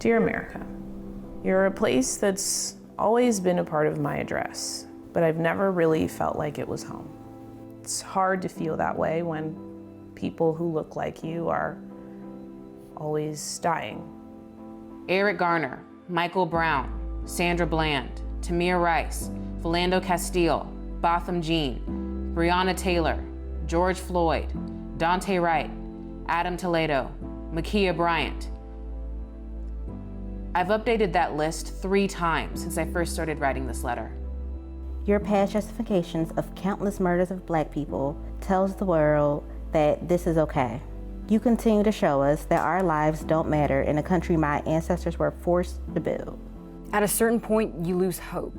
Dear America, you're a place that's always been a part of my address, but I've never really felt like it was home. It's hard to feel that way when people who look like you are always dying. Eric Garner, Michael Brown, Sandra Bland, Tamir Rice, Philando Castile, Botham Jean, Breonna Taylor, George Floyd, Dante Wright, Adam Toledo, Ma'Khia Bryant. I've updated that list 3 times since I first started writing this letter. Your past justifications of countless murders of Black people tells the world that this is okay. You continue to show us that our lives don't matter in a country my ancestors were forced to build. At a certain point, you lose hope.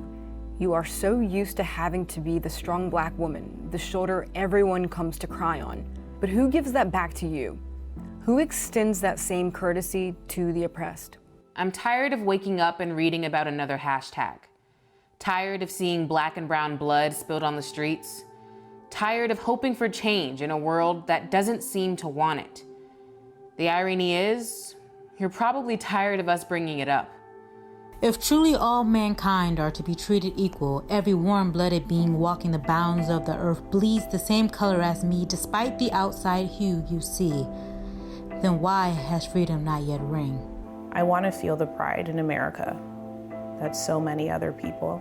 You are so used to having to be the strong Black woman, the shoulder everyone comes to cry on. But who gives that back to you? Who extends that same courtesy to the oppressed? I'm tired of waking up and reading about another hashtag. Tired of seeing Black and brown blood spilled on the streets. Tired of hoping for change in a world that doesn't seem to want it. The irony is, you're probably tired of us bringing it up. If truly all mankind are to be treated equal, every warm-blooded being walking the bounds of the earth bleeds the same color as me despite the outside hue you see, then why has freedom not yet ring? I want to feel the pride in America that so many other people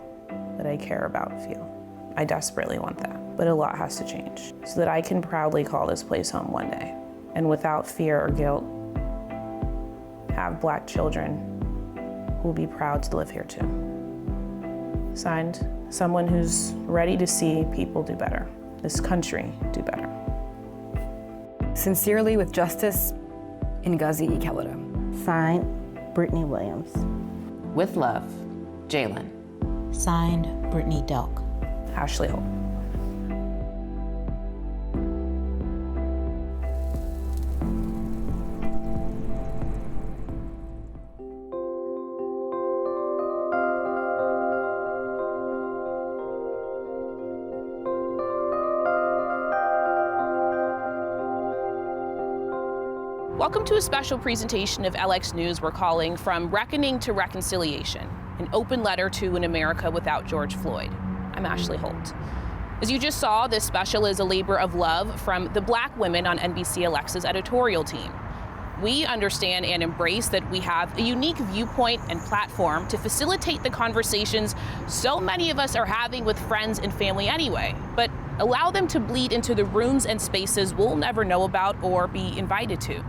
that I care about feel. I desperately want that, but a lot has to change so that I can proudly call this place home one day and without fear or guilt have Black children who will be proud to live here too. Signed, someone who's ready to see people do better, this country do better. Sincerely with justice, Ngozi Ikelata. Signed, Brittany Williams. With love, Jalen. Signed, Brittany Delk. Ashley Holt. Welcome to a special presentation of LX News we're calling From Reckoning to Reconciliation, an open letter to an America without George Floyd. I'm Ashley Holt. As you just saw, this special is a labor of love from the Black women on NBCLX's editorial team. We understand and embrace that we have a unique viewpoint and platform to facilitate the conversations so many of us are having with friends and family anyway, but allow them to bleed into the rooms and spaces we'll never know about or be invited to.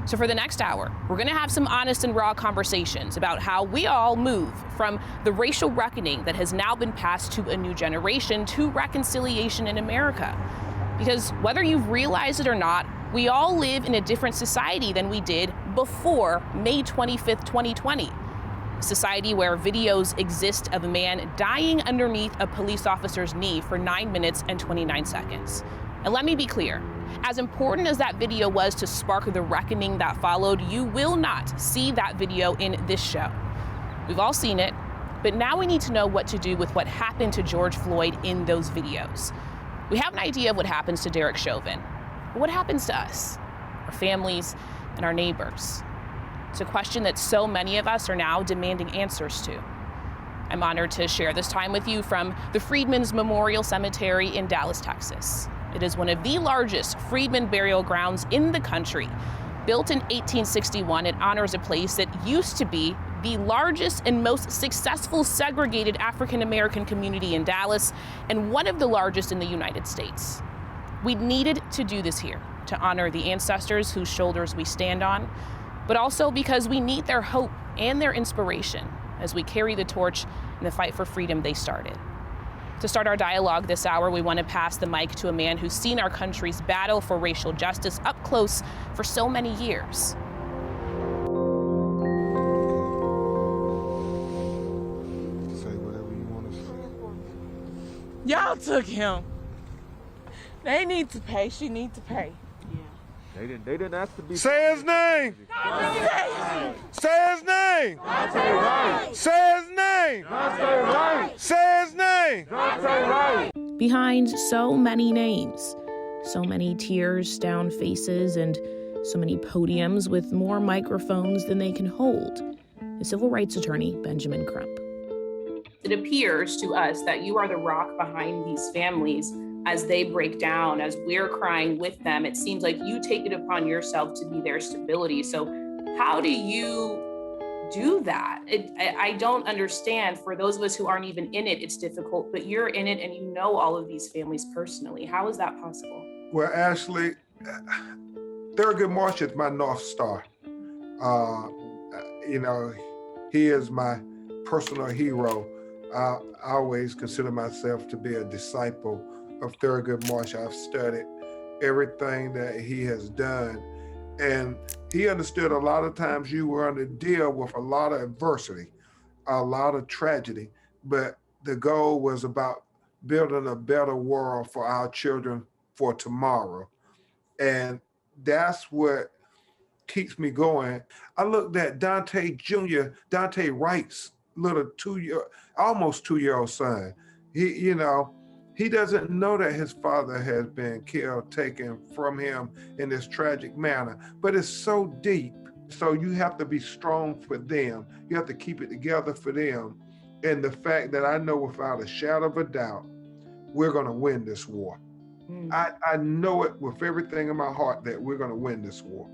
So for the next hour, we're gonna have some honest and raw conversations about how we all move from the racial reckoning that has now been passed to a new generation to reconciliation in America. Because whether you've realized it or not, we all live in a different society than we did before May 25th, 2020. A society where videos exist of a man dying underneath a police officer's knee for 9 minutes and 29 seconds. And let me be clear, as important as that video was to spark the reckoning that followed, you will not see that video in this show. We've all seen it, but now we need to know what to do with what happened to George Floyd in those videos. We have an idea of what happens to Derek Chauvin, but what happens to us, our families, and our neighbors? It's a question that so many of us are now demanding answers to. I'm honored to share this time with you from the Freedmen's Memorial Cemetery in Dallas, Texas. It is one of the largest Freedmen burial grounds in the country. Built in 1861, it honors a place that used to be the largest and most successful segregated African-American community in Dallas and one of the largest in the United States. We needed to do this here to honor the ancestors whose shoulders we stand on, but also because we need their hope and their inspiration as we carry the torch in the fight for freedom they started. To start our dialogue this hour, we want to pass the mic to a man who's seen our country's battle for racial justice up close for so many years. Say whatever you want to say. Y'all took him. They need to pay. She needs to pay. They didn't ask to be. Say his name. Say his name. Say his name. Say his name. Behind so many names, so many tears-down faces, and so many podiums with more microphones than they can hold, with civil rights attorney Benjamin Crump. It appears to us that you are the rock behind these families as they break down, as we're crying with them. It seems like you take it upon yourself to be their stability. So how do you do that? I don't understand. For those of us who aren't even in it, it's difficult, but you're in it and you know all of these families personally. How is that possible? Well, Ashley, Thurgood Marsh is my North Star. You know, he is my personal hero. I always consider myself to be a disciple of Thurgood Marsh. I've studied everything that he has done. And he understood a lot of times you were going to deal with a lot of adversity, a lot of tragedy, but the goal was about building a better world for our children for tomorrow. And that's what keeps me going. I looked at Dante Jr., Dante Wright's little almost two-year-old son. He doesn't know that his father has been killed, taken from him in this tragic manner, but it's so deep. So you have to be strong for them. You have to keep it together for them. And the fact that I know without a shadow of a doubt, we're gonna win this war. I know it with everything in my heart that we're gonna win this war.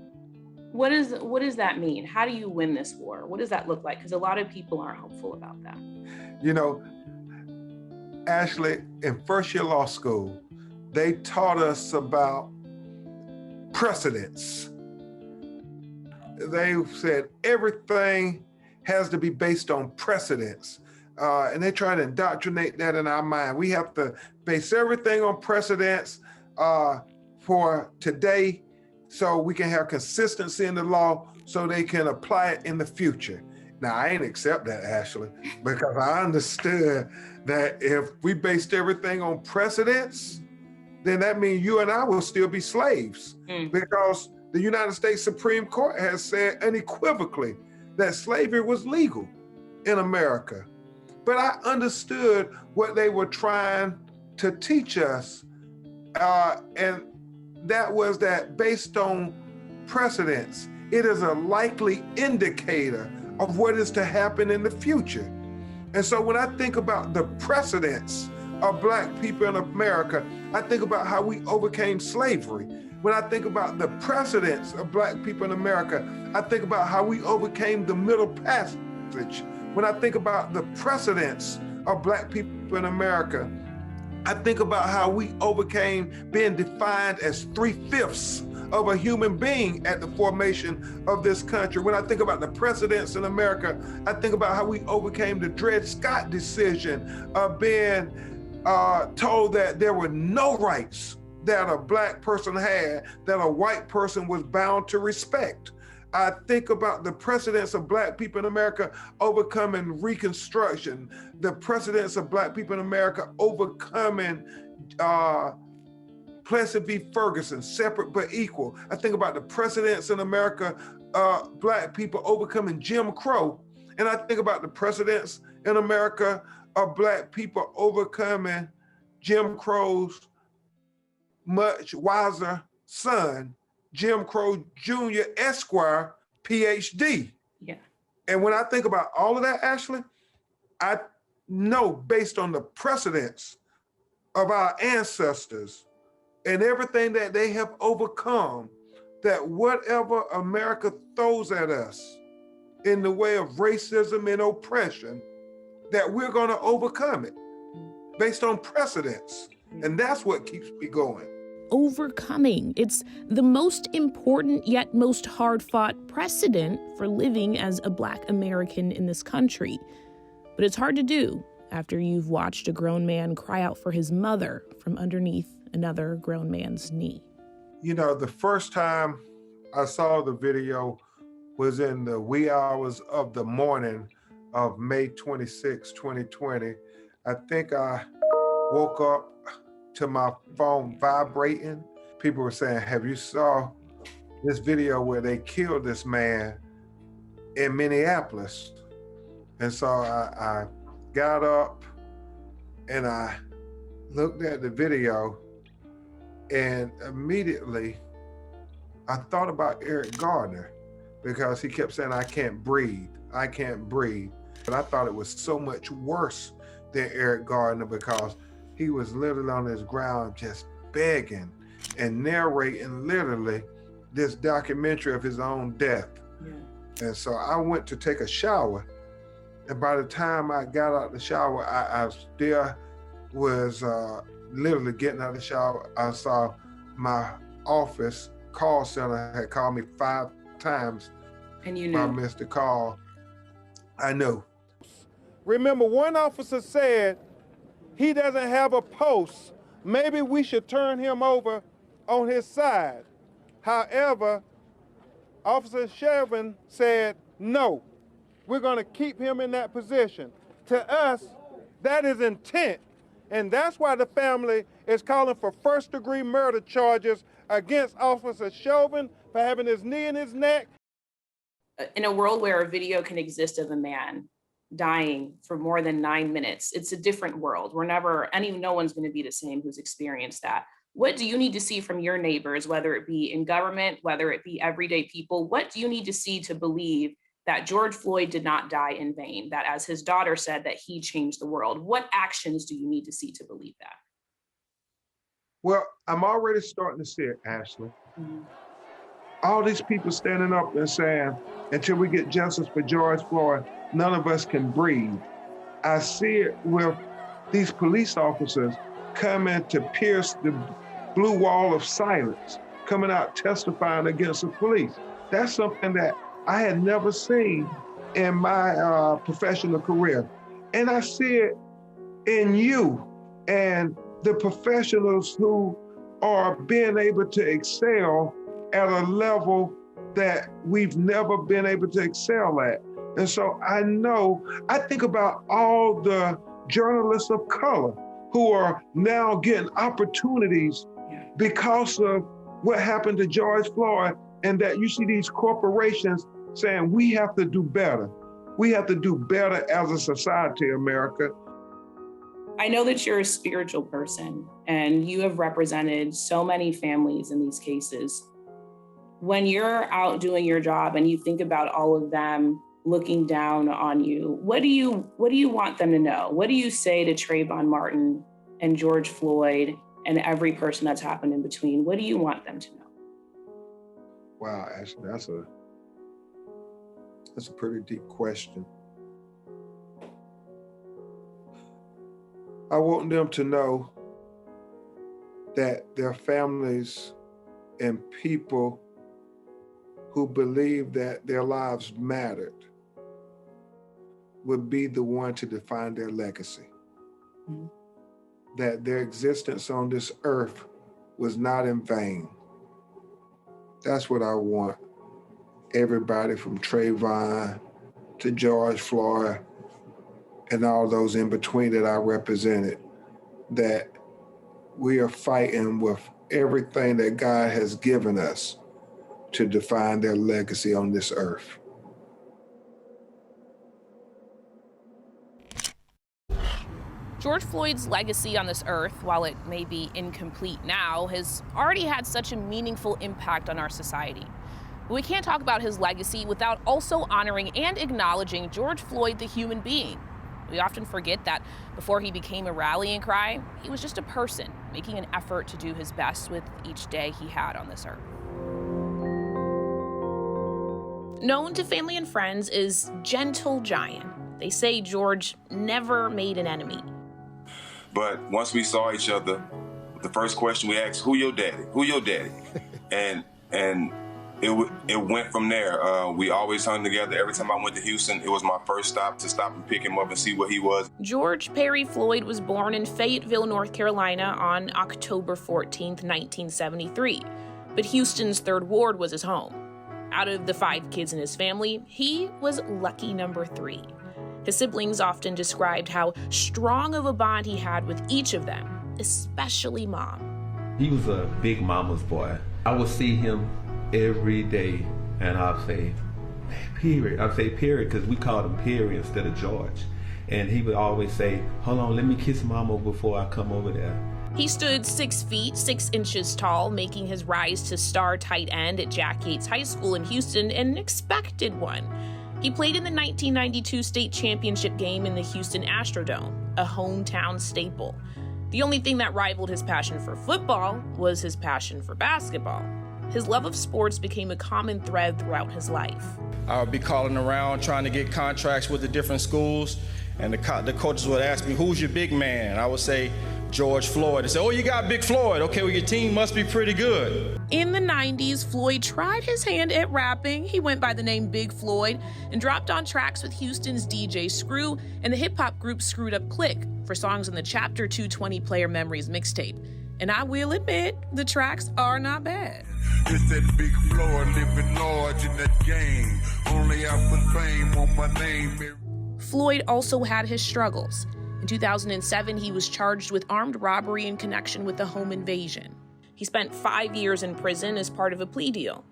What does that mean? How do you win this war? What does that look like? Because a lot of people aren't hopeful about that. You know, Ashley, in first year law school, they taught us about precedents. They said everything has to be based on precedents. And they try to indoctrinate that in our mind. We have to base everything on precedents for today so we can have consistency in the law so they can apply it in the future. Now, I ain't accept that, Ashley, because I understood that if we based everything on precedents, then that means you and I will still be slaves because the United States Supreme Court has said unequivocally that slavery was legal in America. But I understood what they were trying to teach us, and that was that based on precedents, it is a likely indicator of what is to happen in the future. And so when I think about the precedents of Black people in America, I think about how we overcame slavery. When I think about the precedents of Black people in America, I think about how we overcame the Middle Passage. When I think about the precedents of Black people in America, I think about how we overcame being defined as 3/5 of a human being at the formation of this country. When I think about the precedents in America, I think about how we overcame the Dred Scott decision of being told that there were no rights that a Black person had that a white person was bound to respect. I think about the precedents of Black people in America overcoming Reconstruction, the precedents of Black people in America overcoming Plessy v. Ferguson, separate but equal. I think about the precedents in America, Black people overcoming Jim Crow. And I think about the precedents in America of Black people overcoming Jim Crow's much wiser son, Jim Crow Jr. Esquire, PhD. Yeah. And when I think about all of that, Ashley, I know based on the precedents of our ancestors and everything that they have overcome, that whatever America throws at us in the way of racism and oppression, that we're going to overcome it based on precedents. And that's what keeps me going. Overcoming. It's the most important yet most hard-fought precedent for living as a Black American in this country. But it's hard to do after you've watched a grown man cry out for his mother from underneath another grown man's knee. You know, the first time I saw the video was in the wee hours of the morning of May 26, 2020. I think I woke up to my phone vibrating. People were saying, have you saw this video where they killed this man in Minneapolis? And so I got up and I looked at the video, and immediately I thought about Eric Gardner, because he kept saying, I can't breathe. I can't breathe. But I thought it was so much worse than Eric Gardner because he was literally on his ground just begging and narrating literally this documentary of his own death. Yeah. And so I went to take a shower. And by the time I got out the shower, I still was literally getting out of the shower. I saw my office call center had called me 5 times. And you knew? I missed the call. I knew. Remember, one officer said, he doesn't have a post. Maybe we should turn him over on his side. However, Officer Shervin said, no, we're gonna keep him in that position. To us, that is intent. And that's why the family is calling for first-degree murder charges against Officer Chauvin for having his knee in his neck. In a world where a video can exist of a man dying for more than 9 minutes, it's a different world. No one's gonna be the same who's experienced that. What do you need to see from your neighbors, whether it be in government, whether it be everyday people? What do you need to see to believe that George Floyd did not die in vain, that as his daughter said, that he changed the world? What actions do you need to see to believe that? Well, I'm already starting to see it, Ashley. Mm-hmm. All these people standing up and saying, until we get justice for George Floyd, none of us can breathe. I see it with these police officers coming to pierce the blue wall of silence, coming out testifying against the police. That's something that I had never seen in my professional career. And I see it in you and the professionals who are being able to excel at a level that we've never been able to excel at. And so I think about all the journalists of color who are now getting opportunities because of what happened to George Floyd, and that you see these corporations saying, we have to do better. We have to do better as a society, America. I know that you're a spiritual person and you have represented so many families in these cases. When you're out doing your job and you think about all of them looking down on you, what do you want them to know? What do you say to Trayvon Martin and George Floyd and every person that's happened in between? What do you want them to know? Wow, Ashley, that's a pretty deep question. I want them to know that their families and people who believe that their lives mattered would be the one to define their legacy. Mm-hmm. That their existence on this earth was not in vain. That's what I want everybody from Trayvon to George Floyd and all those in between that I represented, that we are fighting with everything that God has given us to define their legacy on this earth. George Floyd's legacy on this earth, while it may be incomplete now, has already had such a meaningful impact on our society. But we can't talk about his legacy without also honoring and acknowledging George Floyd, the human being. We often forget that before he became a rallying cry, he was just a person making an effort to do his best with each day he had on this earth. Known to family and friends as Gentle Giant, they say George never made an enemy. But once we saw each other, the first question we asked, who your daddy? Who your daddy? and it went from there. We always hung together. Every time I went to Houston, it was my first stop to stop and pick him up and see what he was. George Perry Floyd was born in Fayetteville, North Carolina on October 14th, 1973. But Houston's 3rd Ward was his home. Out of the 5 kids in his family, he was lucky number 3. His siblings often described how strong of a bond he had with each of them, especially Mom. He was a big mama's boy. I would see him every day, and I'd say, period. I'd say period, because we called him Perry instead of George. And he would always say, hold on, let me kiss Mama before I come over there. He stood 6 feet, 6 inches tall, making his rise to star tight end at Jack Yates High School in Houston an expected one. He played in the 1992 state championship game in the Houston Astrodome, a hometown staple. The only thing that rivaled his passion for football was his passion for basketball. His love of sports became a common thread throughout his life. I would be calling around trying to get contracts with the different schools, and the coaches would ask me, who's your big man? I would say, George Floyd. They say, oh, you got Big Floyd. Okay, well, your team must be pretty good. In the 90s, Floyd tried his hand at rapping. He went by the name Big Floyd and dropped on tracks with Houston's DJ Screw and the hip-hop group Screwed Up Click for songs on the Chapter 220 Player Memories mixtape. And I will admit, the tracks are not bad. It's that Big Floyd living large in that game. Only after fame on my name. Floyd also had his struggles. In 2007, he was charged with armed robbery in connection with the home invasion. He spent 5 years in prison as part of a plea deal.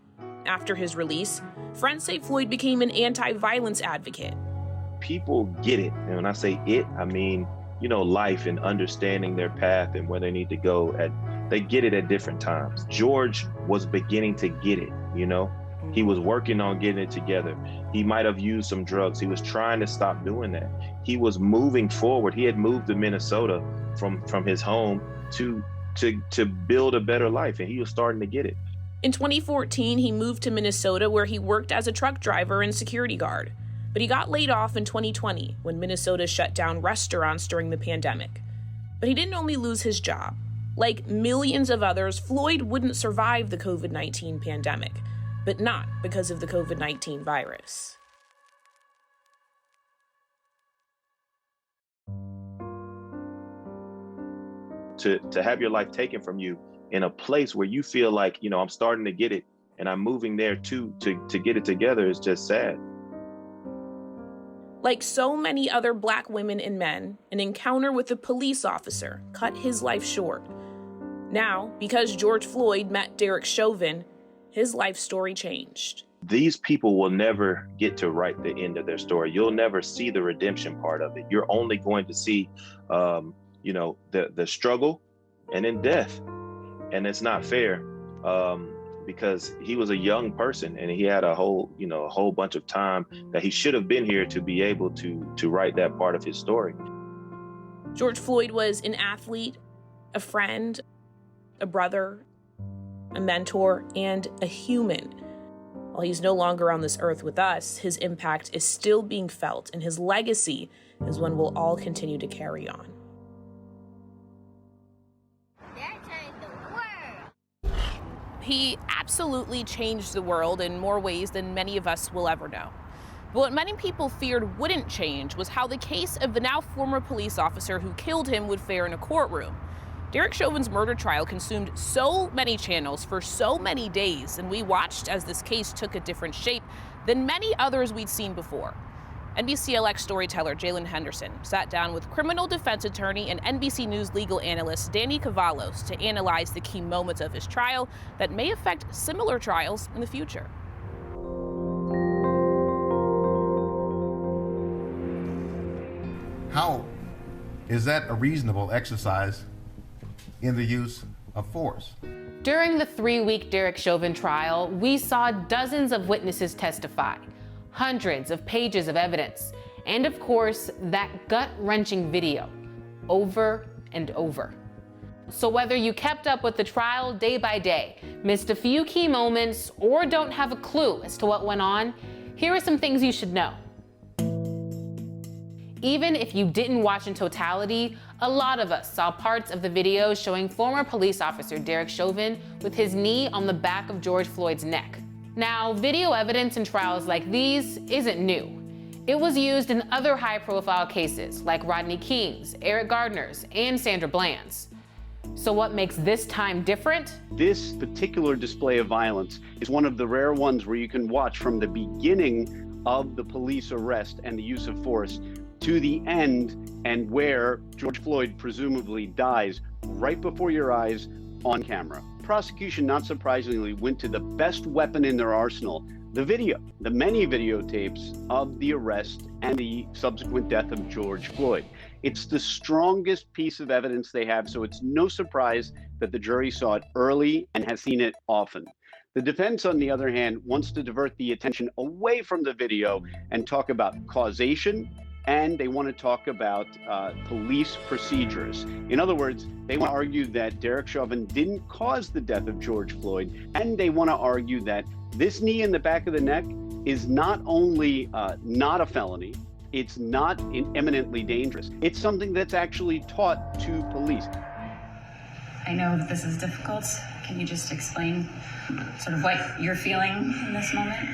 After his release, friends say Floyd became an anti-violence advocate. People get it. And when I say it, I mean, life and understanding their path and where they need to go. They get it at different times. George was beginning to get it, He was working on getting it together. He might have used some drugs. He was trying to stop doing that. He was moving forward. He had moved to Minnesota from his home to build a better life, and he was starting to get it. In 2014, he moved to Minnesota, where he worked as a truck driver and security guard. But he got laid off in 2020 when Minnesota shut down restaurants during the pandemic. But he didn't only lose his job. Like millions of others, Floyd wouldn't survive the COVID-19 pandemic, but not because of the COVID-19 virus. To have your life taken from you in a place where you feel like, I'm starting to get it and I'm moving there to get it together is just sad. Like so many other Black women and men, an encounter with a police officer cut his life short. Now, because George Floyd met Derek Chauvin, his life story changed. These people will never get to write the end of their story. You'll never see the redemption part of it. You're only going to see, the struggle and then death. And it's not fair because he was a young person and he had a whole bunch of time that he should have been here to be able to write that part of his story. George Floyd was an athlete, a friend, a brother, a mentor, and a human. While he's no longer on this earth with us, his impact is still being felt, and his legacy is one we'll all continue to carry on. He absolutely changed the world in more ways than many of us will ever know. But what many people feared wouldn't change was how the case of the now former police officer who killed him would fare in a courtroom. Derek Chauvin's murder trial consumed so many channels for so many days, and we watched as this case took a different shape than many others we'd seen before. NBCLX storyteller Jalen Henderson sat down with criminal defense attorney and NBC News legal analyst Danny Cavalos to analyze the key moments of his trial that may affect similar trials in the future. How is that a reasonable exercise in the use of force? During the 3-week Derek Chauvin trial, we saw dozens of witnesses testify, hundreds of pages of evidence, and of course, that gut-wrenching video, over and over. So whether you kept up with the trial day by day, missed a few key moments, or don't have a clue as to what went on, here are some things you should know. Even if you didn't watch in totality, a lot of us saw parts of the video showing former police officer Derek Chauvin with his knee on the back of George Floyd's neck. Now, video evidence in trials like these isn't new. It was used in other high-profile cases like Rodney King's, Eric Gardner's, and Sandra Bland's. So what makes this time different? This particular display of violence is one of the rare ones where you can watch from the beginning of the police arrest and the use of force to the end, and where George Floyd presumably dies right before your eyes on camera. Prosecution, not surprisingly, went to the best weapon in their arsenal, the video, the many videotapes of the arrest and the subsequent death of George Floyd. It's the strongest piece of evidence they have, so it's no surprise that the jury saw it early and has seen it often. The defense, on the other hand, wants to divert the attention away from the video and talk about causation, and they want to talk about police procedures. In other words, they want to argue that Derek Chauvin didn't cause the death of George Floyd, and they want to argue that this knee in the back of the neck is not only not a felony, it's not eminently dangerous. It's something that's actually taught to police. I know that this is difficult. Can you just explain sort of what you're feeling in this moment?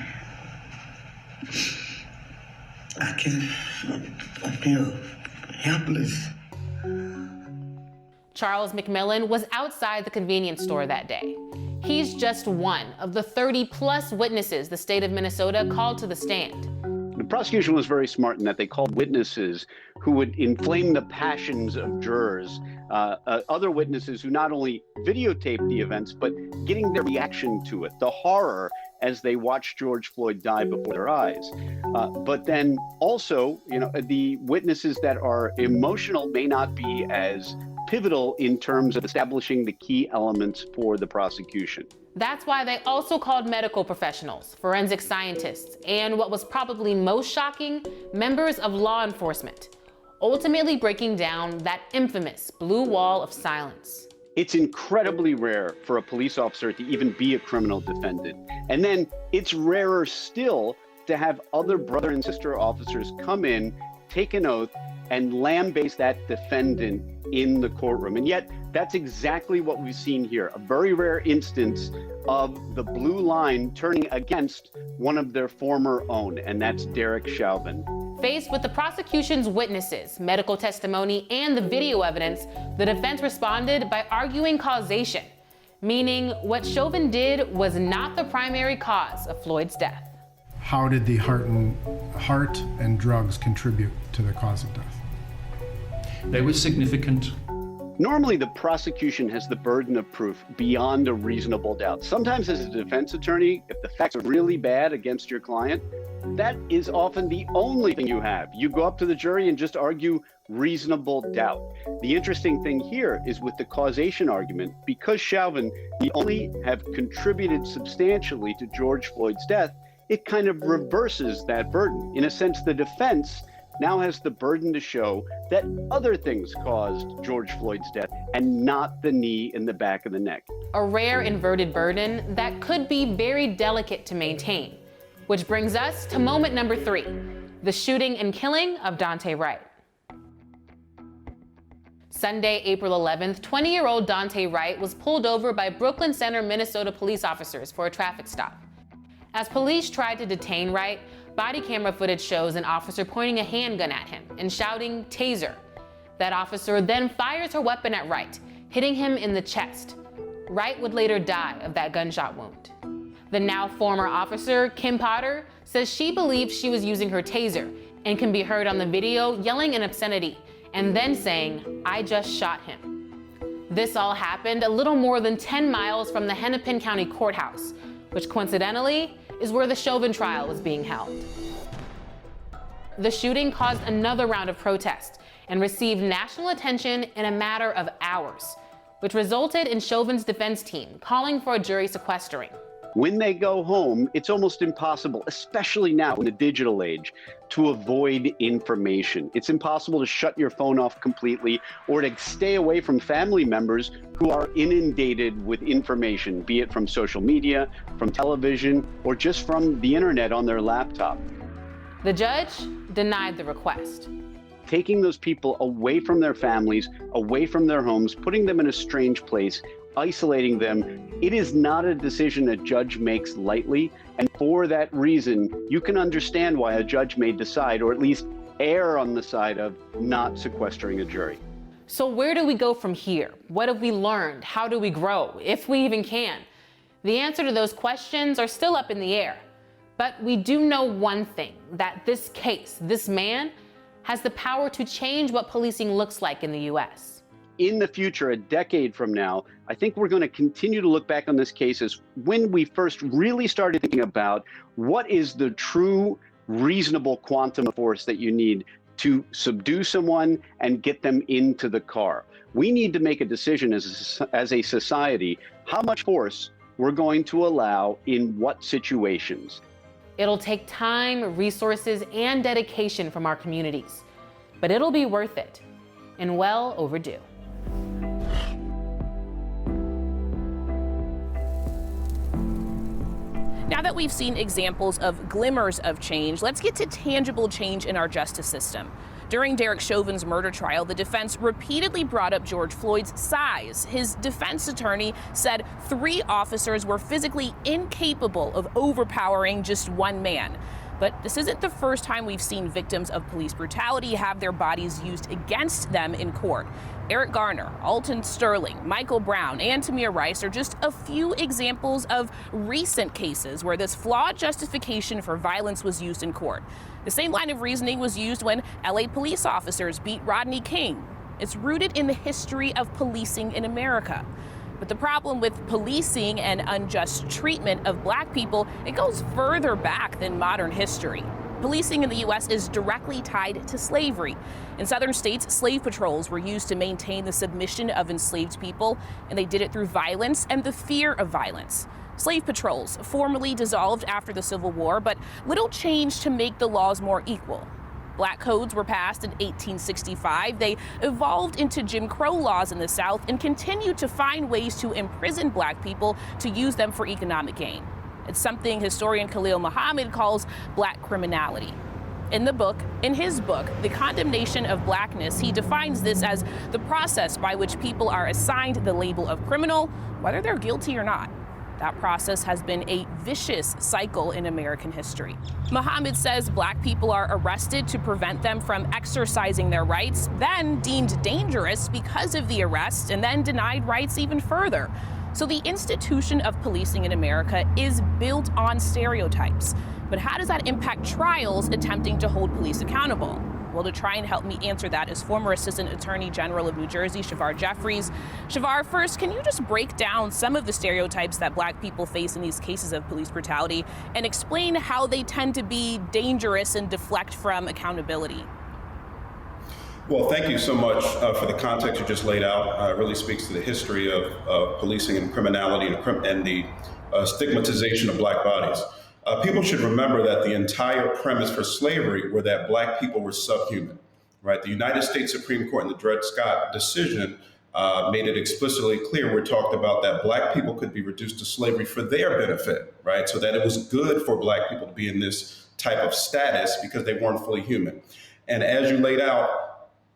I feel helpless. Charles McMillan was outside the convenience store that day. He's just one of the 30-plus witnesses the state of Minnesota called to the stand. The prosecution was very smart in that they called witnesses who would inflame the passions of jurors, other witnesses who not only videotaped the events, but getting their reaction to it, the horror as they watched George Floyd die before their eyes. But then also, the witnesses that are emotional may not be as pivotal in terms of establishing the key elements for the prosecution. That's why they also called medical professionals, forensic scientists, and what was probably most shocking, members of law enforcement, ultimately breaking down that infamous blue wall of silence. It's incredibly rare for a police officer to even be a criminal defendant. And then it's rarer still to have other brother and sister officers come in, take an oath, and lambaste that defendant in the courtroom. And yet, that's exactly what we've seen here, a very rare instance of the blue line turning against one of their former own, and that's Derek Chauvin. Faced with the prosecution's witnesses, medical testimony, and the video evidence, the defense responded by arguing causation, meaning what Chauvin did was not the primary cause of Floyd's death. How did the heart and drugs contribute to the cause of death? They were significant. Normally, the prosecution has the burden of proof beyond a reasonable doubt. Sometimes as a defense attorney, if the facts are really bad against your client, that is often the only thing you have. You go up to the jury and just argue reasonable doubt. The interesting thing here is with the causation argument, because Chauvin only have contributed substantially to George Floyd's death, it kind of reverses that burden. In a sense, the defense now has the burden to show that other things caused George Floyd's death and not the knee in the back of the neck. A rare inverted burden that could be very delicate to maintain. Which brings us to moment number 3, the shooting and killing of Dante Wright. Sunday, April 11th, 20-year-old Dante Wright was pulled over by Brooklyn Center, Minnesota police officers for a traffic stop. As police tried to detain Wright, body camera footage shows an officer pointing a handgun at him and shouting, "Taser." That officer then fires her weapon at Wright, hitting him in the chest. Wright would later die of that gunshot wound. The now former officer, Kim Potter, says she believes she was using her taser and can be heard on the video yelling an obscenity and then saying, "I just shot him." This all happened a little more than 10 miles from the Hennepin County Courthouse, which coincidentally is where the Chauvin trial was being held. The shooting caused another round of protest and received national attention in a matter of hours, which resulted in Chauvin's defense team calling for a jury sequestering. When they go home, it's almost impossible, especially now in the digital age, to avoid information. It's impossible to shut your phone off completely or to stay away from family members who are inundated with information, be it from social media, from television, or just from the internet on their laptop. The judge denied the request. Taking those people away from their families, away from their homes, putting them in a strange place, isolating them, it is not a decision a judge makes lightly. And for that reason, you can understand why a judge may decide, or at least err on the side of not sequestering a jury. So where do we go from here? What have we learned? How do we grow, if we even can? The answer to those questions are still up in the air. But we do know one thing, that this case, this man, has the power to change what policing looks like in the U.S. In the future, a decade from now, I think we're going to continue to look back on this case as when we first really started thinking about what is the true reasonable quantum of force that you need to subdue someone and get them into the car. We need to make a decision as a society, how much force we're going to allow in what situations. It'll take time, resources, and dedication from our communities, but it'll be worth it and well overdue. Now that we've seen examples of glimmers of change, let's get to tangible change in our justice system. During Derek Chauvin's murder trial, the defense repeatedly brought up George Floyd's size. His defense attorney said 3 officers were physically incapable of overpowering just one man. But this isn't the first time we've seen victims of police brutality have their bodies used against them in court. Eric Garner, Alton Sterling, Michael Brown, and Tamir Rice are just a few examples of recent cases where this flawed justification for violence was used in court. The same line of reasoning was used when LA police officers beat Rodney King. It's rooted in the history of policing in America. But the problem with policing and unjust treatment of Black people, it goes further back than modern history. Policing in the U.S. is directly tied to slavery. In southern states, slave patrols were used to maintain the submission of enslaved people, and they did it through violence and the fear of violence. Slave patrols formally dissolved after the Civil War, but little changed to make the laws more equal. Black codes were passed in 1865. They evolved into Jim Crow laws in the South and continued to find ways to imprison Black people to use them for economic gain. It's something historian Khalil Muhammad calls Black criminality. In his book, The Condemnation of Blackness, he defines this as the process by which people are assigned the label of criminal, whether they're guilty or not. That process has been a vicious cycle in American history. Muhammad says Black people are arrested to prevent them from exercising their rights, then deemed dangerous because of the arrest, and then denied rights even further. So the institution of policing in America is built on stereotypes. But how does that impact trials attempting to hold police accountable? Well, to try and help me answer that is former Assistant Attorney General of New Jersey, Shavar Jeffries. Shavar, first, can you just break down some of the stereotypes that Black people face in these cases of police brutality and explain how they tend to be dangerous and deflect from accountability? Well, thank you so much for the context you just laid out. It really speaks to the history of policing and criminality and the stigmatization of Black bodies. People should remember that the entire premise for slavery were that Black people were subhuman, right? The United States Supreme Court in the Dred Scott decision made it explicitly clear where it talked about that Black people could be reduced to slavery for their benefit, right? So that it was good for Black people to be in this type of status because they weren't fully human. And as you laid out,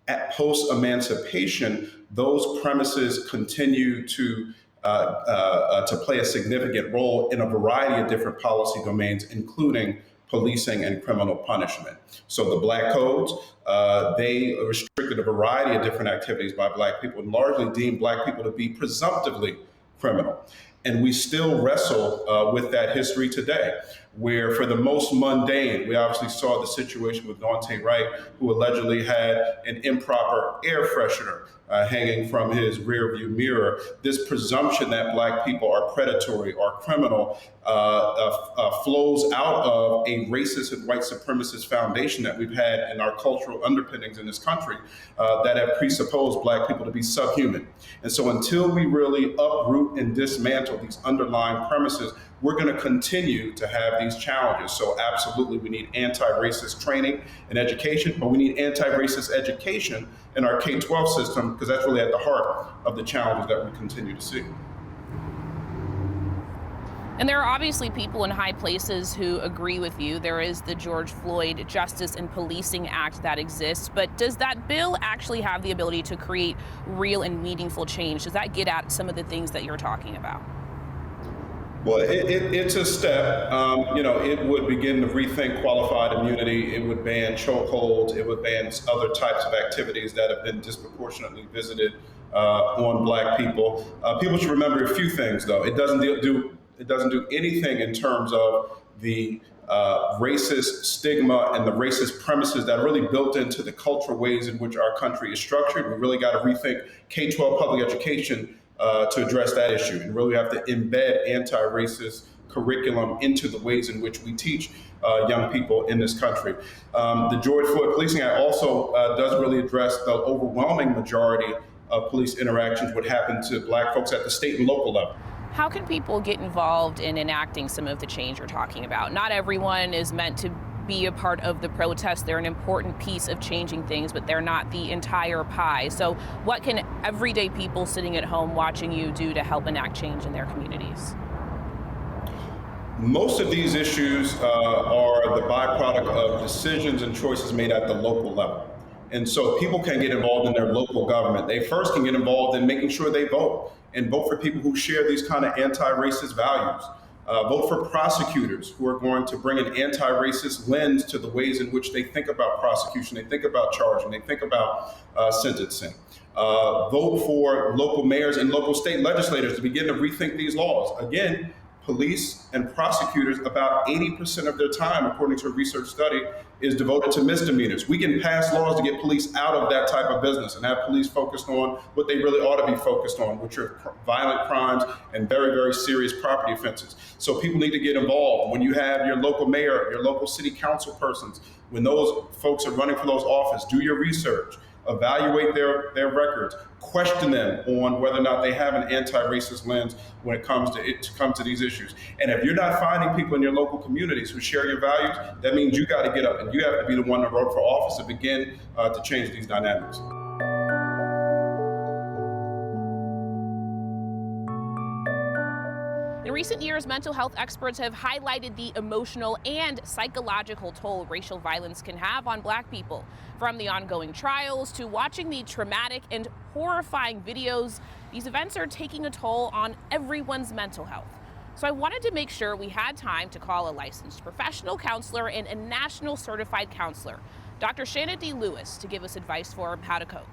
at post-emancipation, those premises continue to play a significant role in a variety of different policy domains, including policing and criminal punishment. So the Black codes, they restricted a variety of different activities by Black people and largely deemed Black people to be presumptively criminal. And we still wrestle with that history today, where for the most mundane, we obviously saw the situation with Dante Wright, who allegedly had an improper air freshener hanging from his rearview mirror. This presumption that Black people are predatory or criminal flows out of a racist and white supremacist foundation that we've had in our cultural underpinnings in this country that have presupposed Black people to be subhuman. And so until we really uproot and dismantle these underlying premises, we're going to continue to have these challenges. So absolutely, we need anti-racist training and education, but we need anti-racist education in our K-12 system, because that's really at the heart of the challenges that we continue to see. And there are obviously people in high places who agree with you. There is the George Floyd Justice and Policing Act that exists, but does that bill actually have the ability to create real and meaningful change? Does that get at some of the things that you're talking about? Well, it's a step. It would begin to rethink qualified immunity. It would ban chokeholds. It would ban other types of activities that have been disproportionately visited on Black people. People should remember a few things, though. It doesn't do anything in terms of the racist stigma and the racist premises that are really built into the cultural ways in which our country is structured. We really got to rethink K-12 public education to address that issue, and really have to embed anti-racist curriculum into the ways in which we teach young people in this country. The George Floyd Policing Act also does really address the overwhelming majority of police interactions, what happened to Black folks at the state and local level. How can people get involved in enacting some of the change you're talking about? Not everyone is meant to be a part of the protest. They're an important piece of changing things, but they're not the entire pie. So what can everyday people sitting at home watching you do to help enact change in their communities? Most of these issues are the byproduct of decisions and choices made at the local level. And so people can get involved in their local government. They first can get involved in making sure they vote and vote for people who share these kind of anti-racist values. Vote for prosecutors who are going to bring an anti-racist lens to the ways in which they think about prosecution, they think about charging, they think about sentencing. Vote for local mayors and local state legislators to begin to rethink these laws. Again, police and prosecutors, about 80% of their time, according to a research study, is devoted to misdemeanors. We can pass laws to get police out of that type of business and have police focused on what they really ought to be focused on, which are violent crimes and very, very serious property offenses. So people need to get involved. When you have your local mayor, your local city council persons, when those folks are running for those offices, do your research. Evaluate their records, question them on whether or not they have an anti-racist lens when it comes to these issues. And if you're not finding people in your local communities who share your values, that means you got to get up and you have to be the one to run for office to begin to change these dynamics. In recent years, mental health experts have highlighted the emotional and psychological toll racial violence can have on Black people. From the ongoing trials to watching the traumatic and horrifying videos, these events are taking a toll on everyone's mental health. So I wanted to make sure we had time to call a licensed professional counselor and a national certified counselor, Dr. Shanna D. Lewis, to give us advice for how to cope.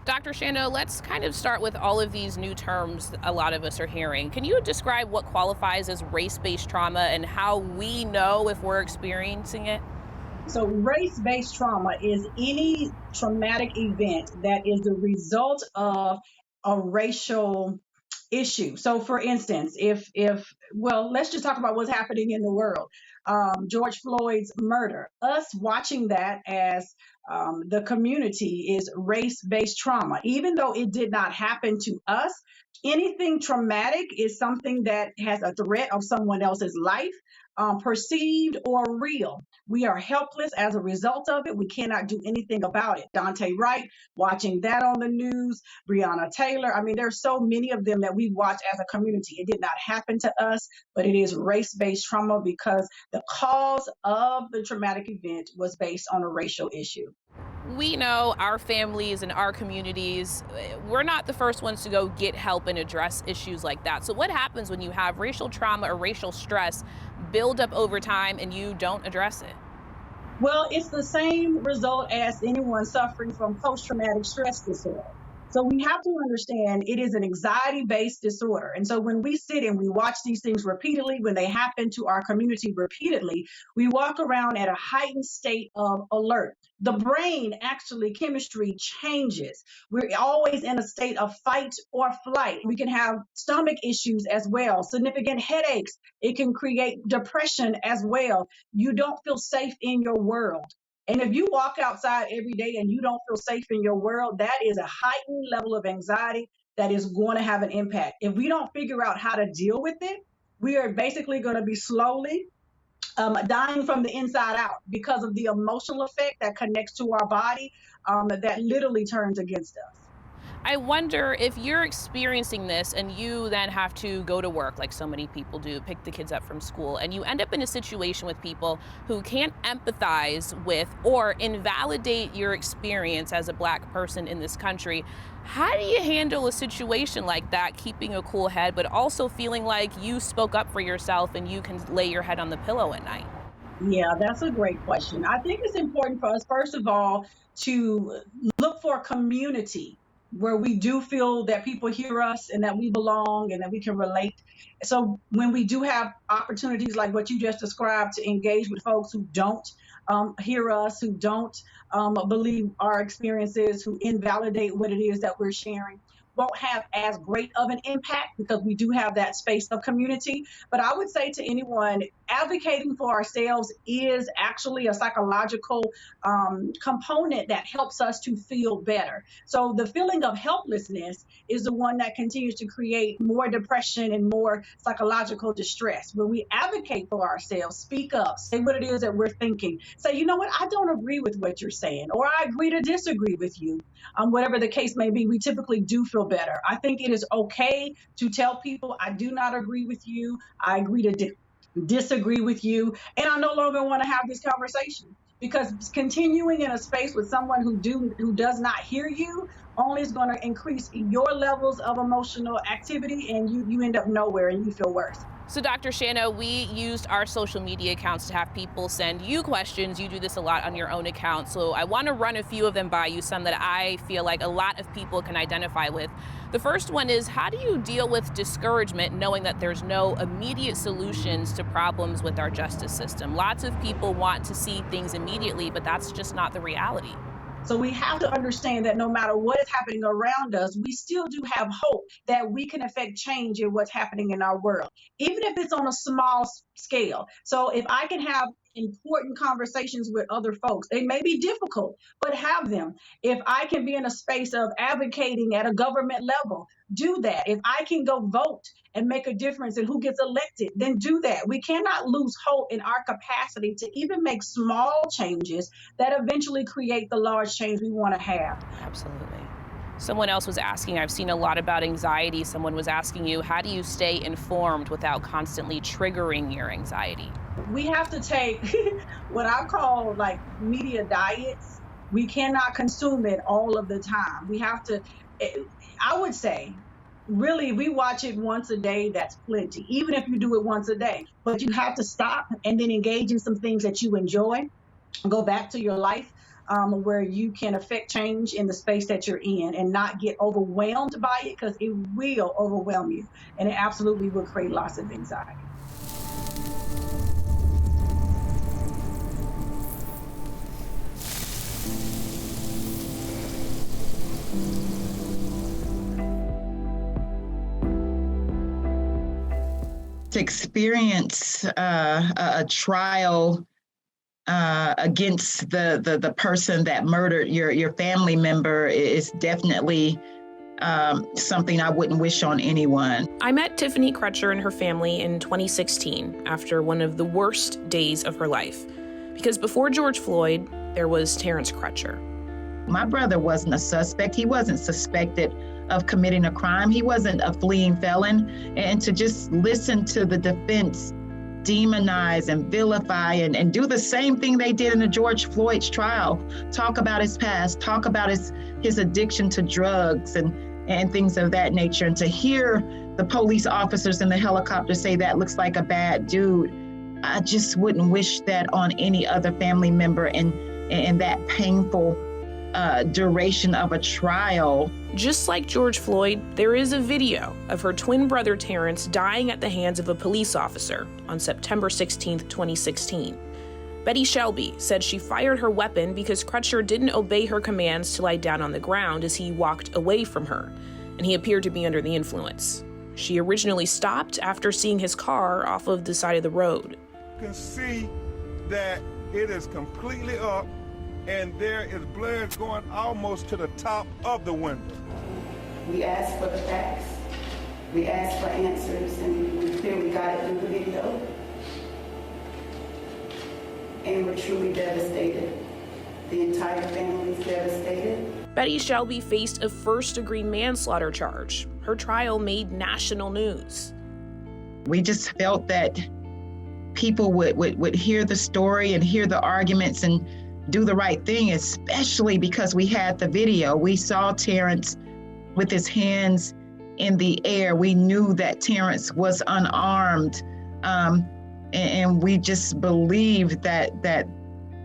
Dr. Shanna, let's kind of start with all of these new terms a lot of us are hearing. Can you describe what qualifies as race-based trauma and how we know if we're experiencing it? So race-based trauma is any traumatic event that is the result of a racial issue. So for instance, well, let's just talk about what's happening in the world. George Floyd's murder, us watching that as the community is race-based trauma. Even though it did not happen to us, anything traumatic is something that has a threat of someone else's life, perceived or real. We are helpless as a result of it. We cannot do anything about it. Dante Wright, watching that on the news, Breonna Taylor. I mean, there's so many of them that we watch as a community. It did not happen to us, but it is race-based trauma because the cause of the traumatic event was based on a racial issue. We know our families and our communities, we're not the first ones to go get help and address issues like that. So what happens when you have racial trauma or racial stress build up over time and you don't address it? Well, it's the same result as anyone suffering from post-traumatic stress disorder. So we have to understand it is an anxiety-based disorder. And so when we sit and we watch these things repeatedly, when they happen to our community repeatedly, we walk around at a heightened state of alert. The brain, actually, chemistry changes. We're always in a state of fight or flight. We can have stomach issues as well, significant headaches. It can create depression as well. You don't feel safe in your world. And if you walk outside every day and you don't feel safe in your world, that is a heightened level of anxiety that is going to have an impact. If we don't figure out how to deal with it, we are basically going to be slowly dying from the inside out because of the emotional effect that connects to our body that literally turns against us. I wonder if you're experiencing this and you then have to go to work like so many people do, pick the kids up from school, and you end up in a situation with people who can't empathize with or invalidate your experience as a Black person in this country. How do you handle a situation like that, keeping a cool head, but also feeling like you spoke up for yourself and you can lay your head on the pillow at night? Yeah, that's a great question. I think it's important for us, first of all, to look for a community where we do feel that people hear us and that we belong and that we can relate. So when we do have opportunities like what you just described to engage with folks who don't hear us, who don't believe our experiences, who invalidate what it is that we're sharing, won't have as great of an impact because we do have that space of community. But I would say to anyone, advocating for ourselves is actually a psychological component that helps us to feel better. So the feeling of helplessness is the one that continues to create more depression and more psychological distress. When we advocate for ourselves, speak up, say what it is that we're thinking, say, you know what, I don't agree with what you're saying, or I agree to disagree with you. Whatever the case may be, we typically do feel better. I think it is okay to tell people, I do not agree with you. I agree to disagree with you, and I no longer want to have this conversation, because continuing in a space with someone who does not hear you only is going to increase your levels of emotional activity, and you end up nowhere and you feel worse. So Dr. Shanna, we used our social media accounts to have people send you questions. You do this a lot on your own account. So I want to run a few of them by you, some that I feel like a lot of people can identify with. The first one is, how do you deal with discouragement knowing that there's no immediate solutions to problems with our justice system? Lots of people want to see things immediately, but that's just not the reality. So we have to understand that no matter what is happening around us, we still do have hope that we can affect change in what's happening in our world, even if it's on a small scale. So if I can have important conversations with other folks, they may be difficult, but have them. If I can be in a space of advocating at a government level, do that. If I can go vote and make a difference in who gets elected, then do that. We cannot lose hope in our capacity to even make small changes that eventually create the large change we want to have. Absolutely. Someone else was asking, I've seen a lot about anxiety. Someone was asking you, how do you stay informed without constantly triggering your anxiety? We have to take what I call like media diets. We cannot consume it all of the time. We have to, I would say, really, we watch it once a day, that's plenty, even if you do it once a day. But you have to stop and then engage in some things that you enjoy. Go back to your life where you can affect change in the space that you're in and not get overwhelmed by it, because it will overwhelm you and it absolutely will create lots of anxiety. To experience a trial against the person that murdered your family member is definitely something I wouldn't wish on anyone. I met Tiffany Crutcher and her family in 2016 after one of the worst days of her life. Because before George Floyd, there was Terrence Crutcher. My brother wasn't a suspect. He wasn't suspected of committing a crime. He wasn't a fleeing felon. And to just listen to the defense demonize and vilify and do the same thing they did in the George Floyd's trial, talk about his past, talk about his addiction to drugs and things of that nature. And to hear the police officers in the helicopter say that looks like a bad dude, I just wouldn't wish that on any other family member in that painful duration of a trial. Just like George Floyd, there is a video of her twin brother Terrence dying at the hands of a police officer on September 16, 2016. Betty Shelby said she fired her weapon because Crutcher didn't obey her commands to lie down on the ground as he walked away from her, and he appeared to be under the influence. She originally stopped after seeing his car off of the side of the road. You can see that it is completely up, and there is blood going almost to the top of the window. We asked for the facts, we asked for answers, and we feel we got it through the video. And we're truly devastated. The entire family is devastated. Betty Shelby faced a first-degree manslaughter charge. Her trial made national news. We just felt that people would hear the story and hear the arguments and do the right thing, especially because we had the video. We saw Terrence with his hands in the air. We knew that Terrence was unarmed, and we just believed that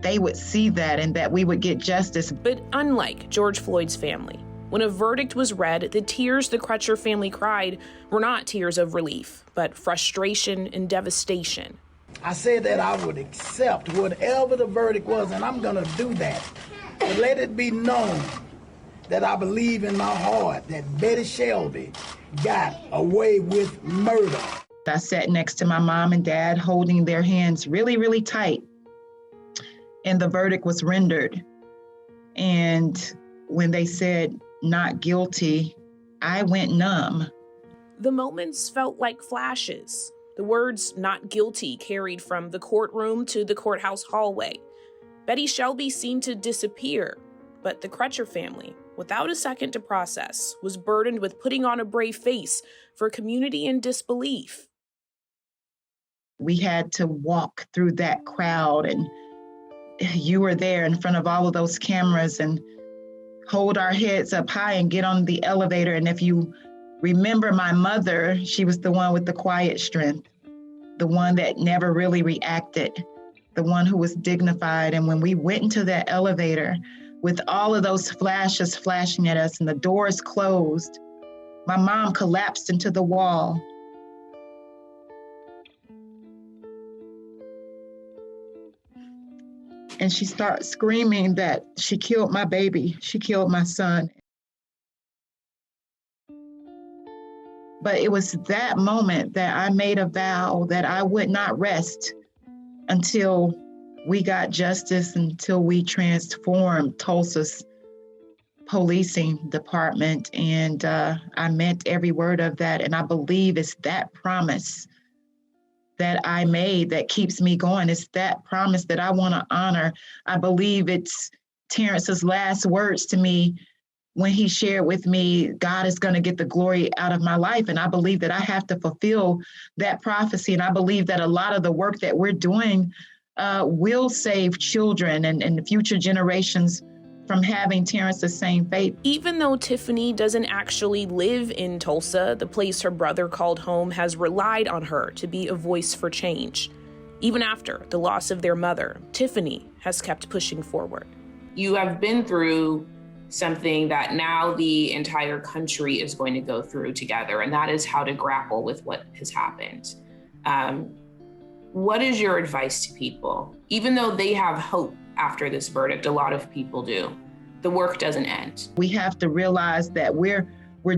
they would see that and that we would get justice. But unlike George Floyd's family, when a verdict was read, the tears the Crutcher family cried were not tears of relief, but frustration and devastation. I said that I would accept whatever the verdict was, and I'm going to do that. But let it be known that I believe in my heart that Betty Shelby got away with murder. I sat next to my mom and dad holding their hands really, really tight. And the verdict was rendered. And when they said not guilty, I went numb. The moments felt like flashes. The words not guilty carried from the courtroom to the courthouse hallway. Betty Shelby seemed to disappear, but the Crutcher family, without a second to process, was burdened with putting on a brave face for community in disbelief. We had to walk through that crowd, and you were there in front of all of those cameras, and hold our heads up high and get on the elevator. And if you remember my mother, she was the one with the quiet strength, the one that never really reacted, the one who was dignified. And when we went into that elevator with all of those flashes flashing at us and the doors closed, my mom collapsed into the wall. And she started screaming that she killed my baby, she killed my son. But it was that moment that I made a vow that I would not rest until we got justice, until we transformed Tulsa's policing department. And I meant every word of that. And I believe it's that promise that I made that keeps me going. It's that promise that I want to honor. I believe it's Terrence's last words to me when he shared with me, God is going to get the glory out of my life. And I believe that I have to fulfill that prophecy. And I believe that a lot of the work that we're doing will save children and future generations from having Terrence's same fate. Even though Tiffany doesn't actually live in Tulsa, the place her brother called home has relied on her to be a voice for change. Even after the loss of their mother, Tiffany has kept pushing forward. You have been through something that now the entire country is going to go through together, and that is how to grapple with what has happened. What is your advice to people? Even though they have hope after this verdict, a lot of people do, the work doesn't end. We have to realize that we're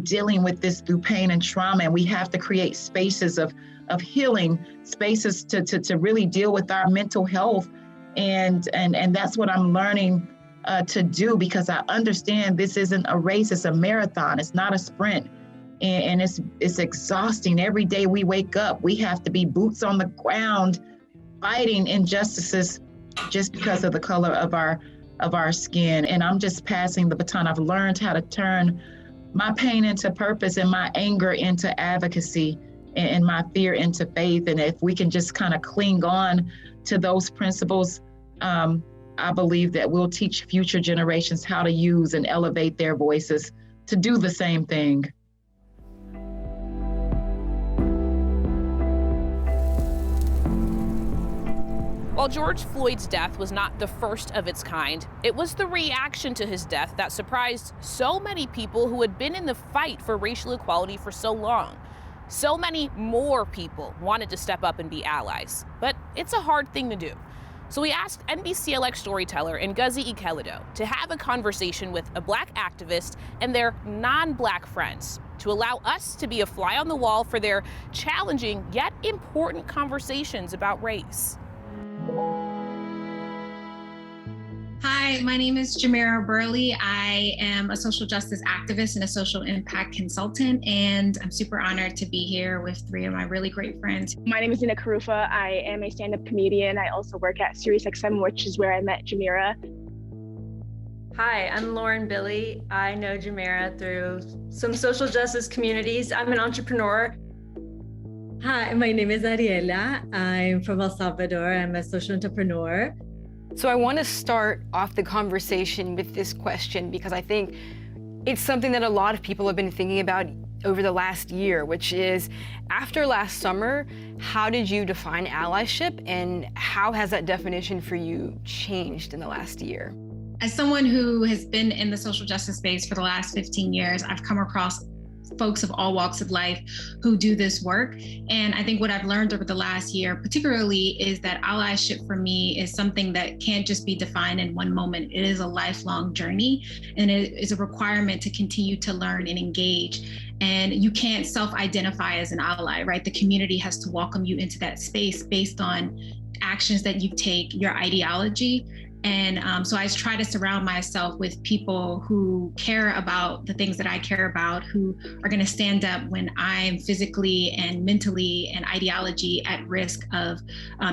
dealing with this through pain and trauma, and we have to create spaces of healing, spaces to really deal with our mental health. And that's what I'm learning to do, because I understand this isn't a race, it's a marathon, it's not a sprint. And it's exhausting. Every day we wake up, we have to be boots on the ground, fighting injustices just because of the color of our skin. And I'm just passing the baton. I've learned how to turn my pain into purpose and my anger into advocacy and my fear into faith. And if we can just kind of cling on to those principles, I believe that we'll teach future generations how to use and elevate their voices to do the same thing. While George Floyd's death was not the first of its kind, it was the reaction to his death that surprised so many people who had been in the fight for racial equality for so long. So many more people wanted to step up and be allies, but it's a hard thing to do. So we asked NBCLX storyteller Ngozi Ikeledo to have a conversation with a Black activist and their non-Black friends to allow us to be a fly on the wall for their challenging yet important conversations about race. Hi, my name is Jamera Burley. I am a social justice activist and a social impact consultant, and I'm super honored to be here with three of my really great friends. My name is Nina Karufa. I am a stand-up comedian. I also work at SiriusXM, which is where I met Jamera. Hi, I'm Lauren Billy. I know Jamera through some social justice communities. I'm an entrepreneur. Hi, my name is Ariela. I'm from El Salvador. I'm a social entrepreneur. So I want to start off the conversation with this question because I think it's something that a lot of people have been thinking about over the last year, which is, after last summer, how did you define allyship and how has that definition for you changed in the last year? As someone who has been in the social justice space for the last 15 years, I've come across folks of all walks of life who do this work. And I think what I've learned over the last year, particularly, is that allyship for me is something that can't just be defined in one moment. It is a lifelong journey, and it is a requirement to continue to learn and engage. And you can't self-identify as an ally, right? The community has to welcome you into that space based on actions that you take, your ideology. And so I try to surround myself with people who care about the things that I care about, who are going to stand up when I'm physically and mentally and ideology at risk of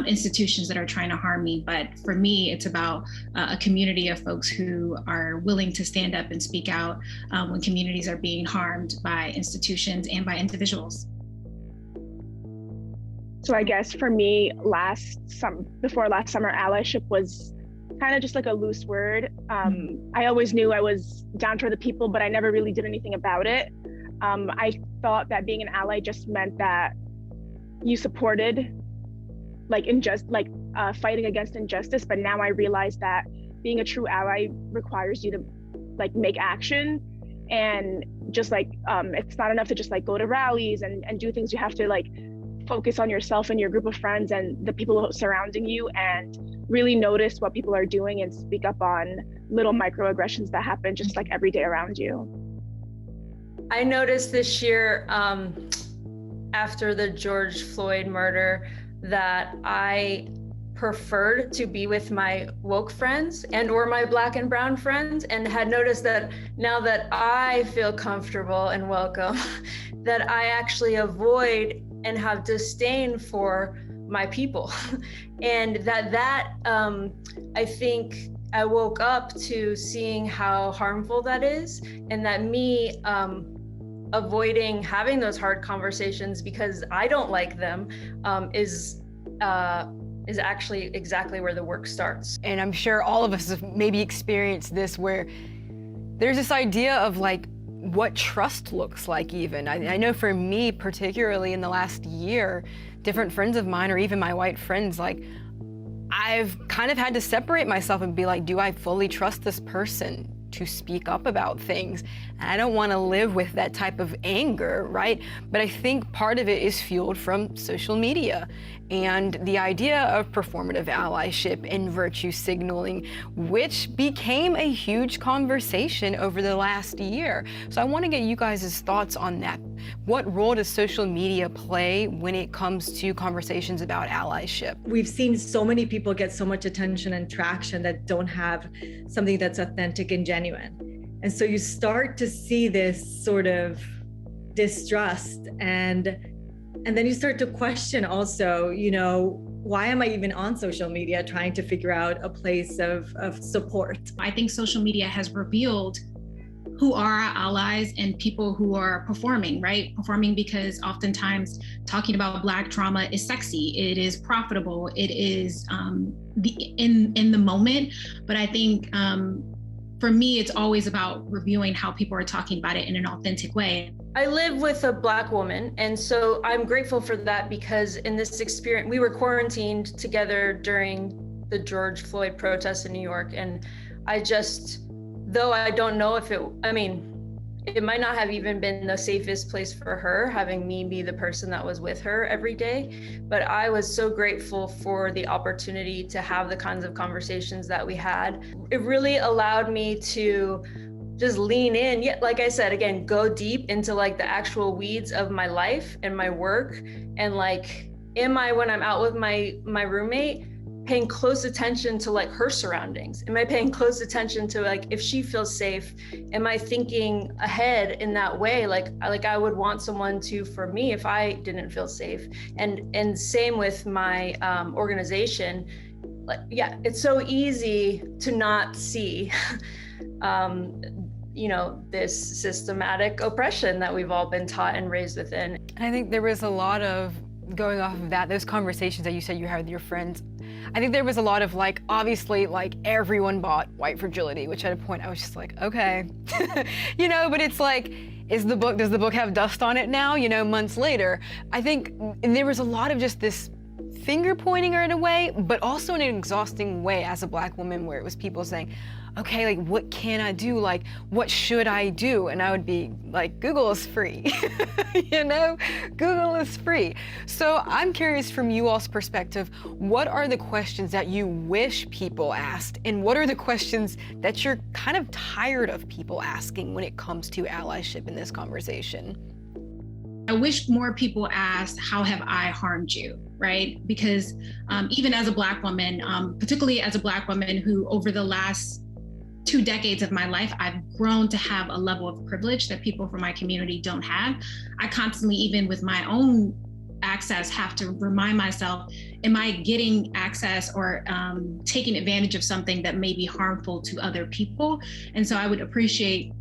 institutions that are trying to harm me. But for me, it's about a community of folks who are willing to stand up and speak out when communities are being harmed by institutions and by individuals. So I guess for me, before last summer, allyship was kind of just like a loose word. I always knew I was down for the people, but I never really did anything about it. I thought that being an ally just meant that you supported fighting against injustice. But now I realize that being a true ally requires you to make action, and just it's not enough to just go to rallies and do things. You have to focus on yourself and your group of friends and the people surrounding you, and really notice what people are doing and speak up on little microaggressions that happen just every day around you. I noticed this year, after the George Floyd murder, that I preferred to be with my woke friends or my Black and brown friends, and had noticed that now that I feel comfortable and welcome, that I actually avoid and have disdain for my people. And that I think I woke up to seeing how harmful that is, and that me avoiding having those hard conversations because I don't like them is actually exactly where the work starts. And I'm sure all of us have maybe experienced this, where there's this idea of what trust looks like even. I know for me, particularly in the last year, different friends of mine, or even my white friends, I've kind of had to separate myself and be do I fully trust this person to speak up about things? And I don't want to live with that type of anger, right? But I think part of it is fueled from social media and the idea of performative allyship and virtue signaling, which became a huge conversation over the last year. So I want to get you guys' thoughts on that. What role does social media play when it comes to conversations about allyship? We've seen so many people get so much attention and traction that don't have something that's authentic and genuine. And so you start to see this sort of distrust, and then you start to question also, why am I even on social media trying to figure out a place of support? I think social media has revealed who are our allies and people who are performing, right? Performing because oftentimes talking about Black trauma is sexy, it is profitable, it is in the moment. But I think for me, it's always about reviewing how people are talking about it in an authentic way. I live with a Black woman, and so I'm grateful for that, because in this experience, we were quarantined together during the George Floyd protests in New York. And though I don't know if it might not have even been the safest place for her, having me be the person that was with her every day. But I was so grateful for the opportunity to have the kinds of conversations that we had. It really allowed me to just lean in. Yeah, like I said, again, go deep into the actual weeds of my life and my work. And am I, when I'm out with my roommate, paying close attention to her surroundings? Am I paying close attention to if she feels safe? Am I thinking ahead in that way? Like I would want someone to for me if I didn't feel safe. And same with my organization. It's so easy to not see this systematic oppression that we've all been taught and raised within. I think there was a lot of, going off of that, those conversations that you said you had with your friends, I think there was a lot of obviously everyone bought white fragility, which at a point I was just okay, but it's does the book have dust on it now, months later? I think there was a lot of just this finger pointing in a way, but also in an exhausting way as a Black woman, where it was people saying, okay, like what can I do? Like what should I do? And I would be like, Google is free. You know, Google is free. So I'm curious from you all's perspective, what are the questions that you wish people asked? And what are the questions that you're kind of tired of people asking when it comes to allyship in this conversation? I wish more people asked, how have I harmed you, right? Because even as a Black woman, particularly as a Black woman who over the last 2 decades of my life, I've grown to have a level of privilege that people from my community don't have. I constantly, even with my own access, have to remind myself, am I getting access or taking advantage of something that may be harmful to other people? And so I would appreciate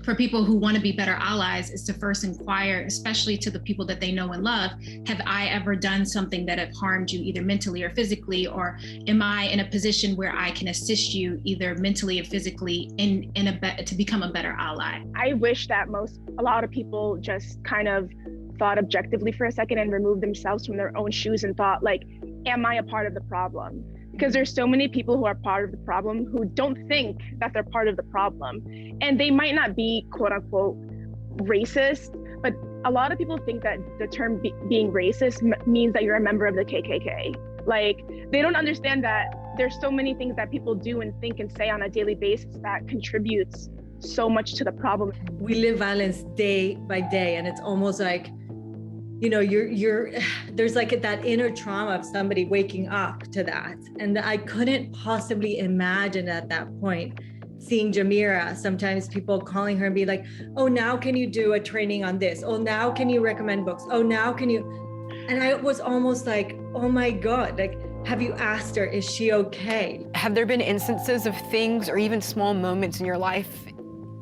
for people who want to be better allies is to first inquire, especially to the people that they know and love, have I ever done something that have harmed you either mentally or physically, or am I in a position where I can assist you either mentally or physically to become a better ally? I wish that a lot of people just kind of thought objectively for a second and removed themselves from their own shoes and thought like, am I a part of the problem? Because there's so many people who are part of the problem who don't think that they're part of the problem. And they might not be quote unquote racist, but a lot of people think that the term being racist means that you're a member of the KKK. Like, they don't understand that there's so many things that people do and think and say on a daily basis that contributes so much to the problem. We live violence day by day, and it's almost like, you know, there's like that inner trauma of somebody waking up to that. And I couldn't possibly imagine at that point seeing Jamira, sometimes people calling her and be like, oh, now can you do a training on this? Oh, now can you recommend books? Oh, now can you? And I was almost like, oh my God, like, have you asked her, is she okay? Have there been instances of things or even small moments in your life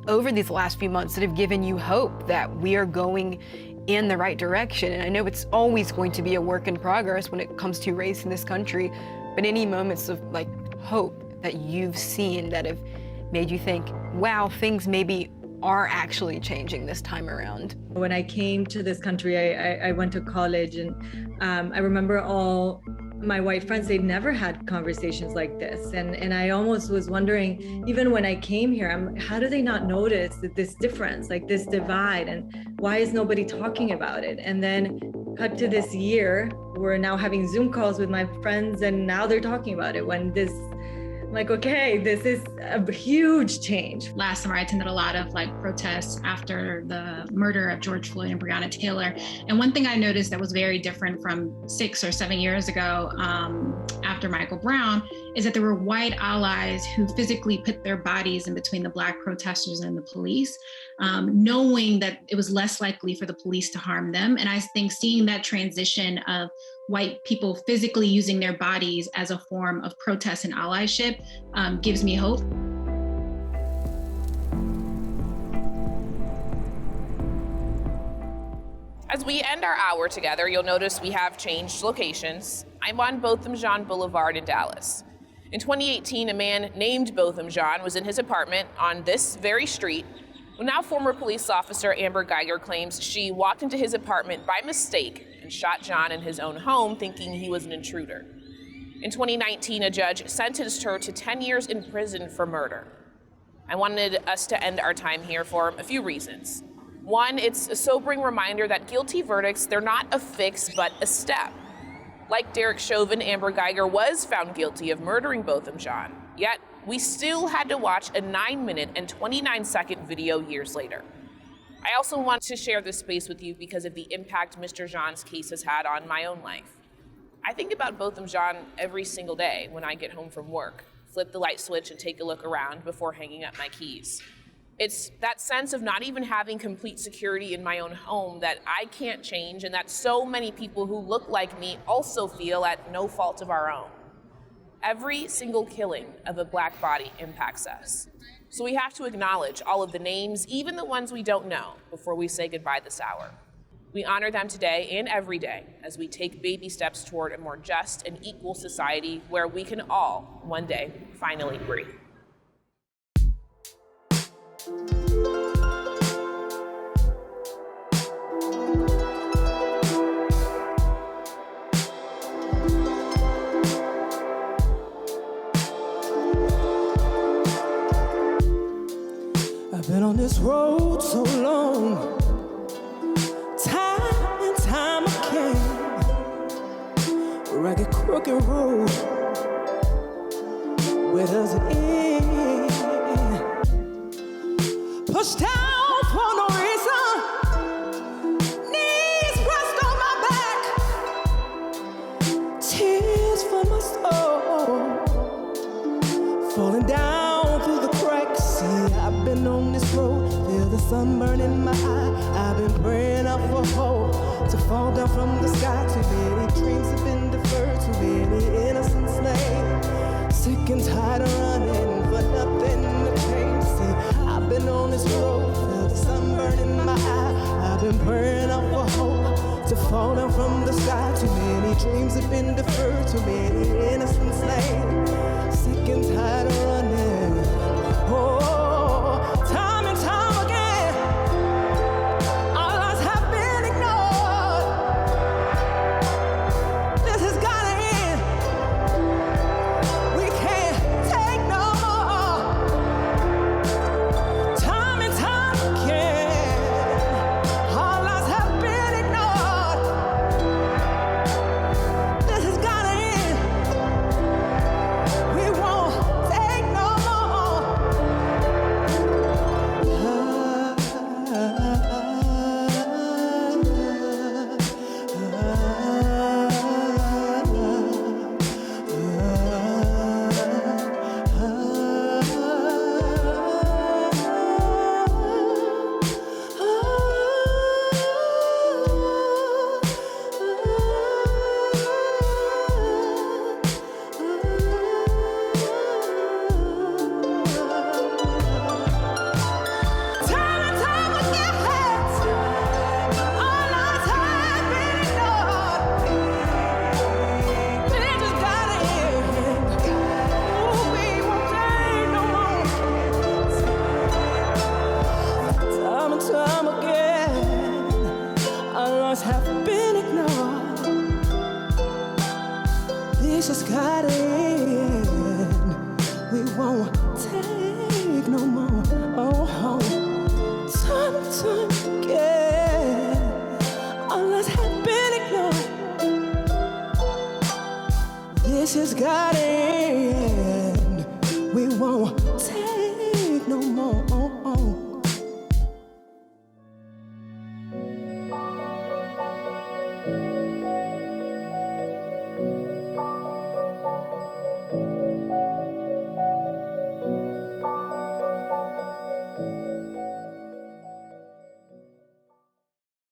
over these last few months that have given you hope that we are going in the right direction? And I know it's always going to be a work in progress when it comes to race in this country, but any moments of like hope that you've seen that have made you think, wow, things maybe are actually changing this time around? When I came to this country, I went to college, and I remember all my white friends, they'd never had conversations like this. And I almost was wondering, even when I came here, how do they not notice that this difference, like this divide, and why is nobody talking about it? And then cut to this year, we're now having Zoom calls with my friends, and now they're talking about it when this, like, okay, this is a huge change. Last summer, I attended a lot of like protests after the murder of George Floyd and Breonna Taylor. And one thing I noticed that was very different from 6 or 7 years ago after Michael Brown is that there were white allies who physically put their bodies in between the Black protesters and the police, knowing that it was less likely for the police to harm them. And I think seeing that transition of white people physically using their bodies as a form of protest and allyship gives me hope. As we end our hour together, you'll notice we have changed locations. I'm on Botham Jean Boulevard in Dallas. In 2018, a man named Botham Jean was in his apartment on this very street when now former police officer Amber Geiger claims she walked into his apartment by mistake and shot John in his own home, thinking he was an intruder. In 2019, a judge sentenced her to 10 years in prison for murder. I wanted us to end our time here for a few reasons. One, it's a sobering reminder that guilty verdicts, they're not a fix, but a step. Like Derek Chauvin, Amber Geiger was found guilty of murdering Botham Jean, yet we still had to watch a 9-minute and 29-second video years later. I also want to share this space with you because of the impact Mr. Jean's case has had on my own life. I think about Botham Jean every single day when I get home from work, flip the light switch and take a look around before hanging up my keys. It's that sense of not even having complete security in my own home that I can't change, and that so many people who look like me also feel at no fault of our own. Every single killing of a Black body impacts us. So we have to acknowledge all of the names, even the ones we don't know, before we say goodbye this hour. We honor them today and every day as we take baby steps toward a more just and equal society where we can all, one day, finally breathe. rocky road. Where does it end? Pushed down for no reason, knees pressed on my back, tears from my soul, falling down through the cracks. See, I've been on this road, feel the sunburn in my eye. I've been praying up for hope to fall down from the sky. Too many dreams have been deferred, too many innocent slain. Sick and tired of running for nothing to change. See, I've been on this road, feel the sunburn in my eye. I've been praying up for hope to fall down from the sky. Too many dreams have been deferred, too many innocent slain. Sick and tired of running. Oh, time and time again, our lives have been ignored. This has gotta end. We can't take no more. Time and time again, our lives have been ignored. This has gotta end. We won't take no more. Time and time again, our lives have been ignored. This has gotta end. We won't take no more. Oh, time and time again, our lives have been ignored. This has gotta